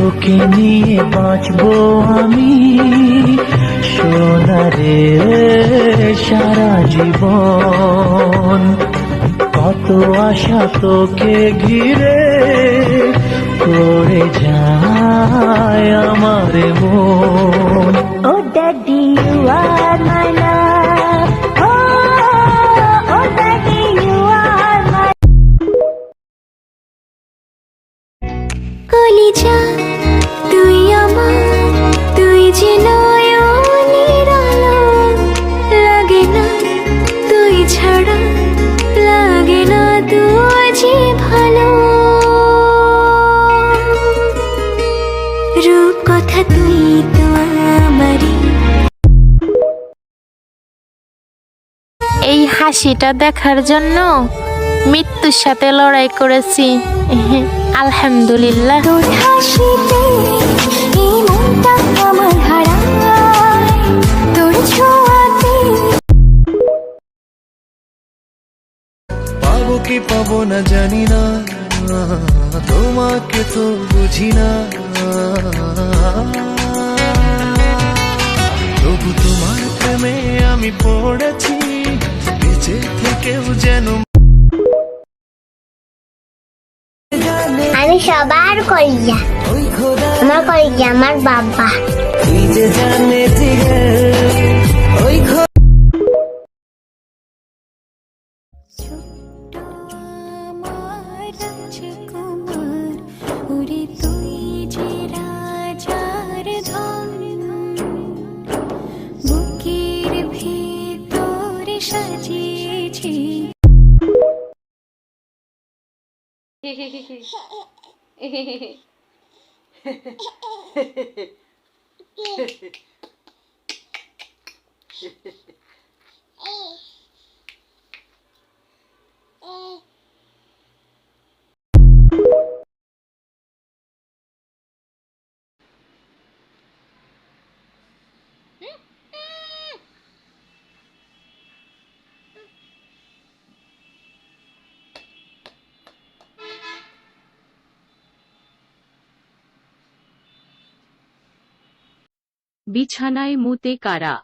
তোকে নিয়ে বাঁচবো আমি সোনারে সারা জীবন। কত আশা তোকে ঘিরে করে যায় আমার মন। Oh daddy, you are my love. Oh daddy, you are my কলিজা তুই আমার, তুই যে নয়নের আলো। লাগে না তুই ছাড়া, লাগে না তুই যে ভালো। রূপ কথা তুই তো আমারই। এই হাসিটা দেখার জন্য মৃত্যুর সাথে লড়াই করেছি। আলহামদুলিল্লাহ। তোর হাসিতে এই মনটা আমার হারায়, তোর ছোঁয়াতে। পাবো কি পাবো না জানি না, তোমাকে তো বুঝি না, তবু তোমার প্রেমে আমি পড়েছি, বেঁচে থেকেও যেন। আমি সবার কলিজা, আমার কলিজা আমার বাবা। তুই যে রাজার ধন, বুকের ভিতরে সাজিয়েছি। বিছানায় মুতে কারা?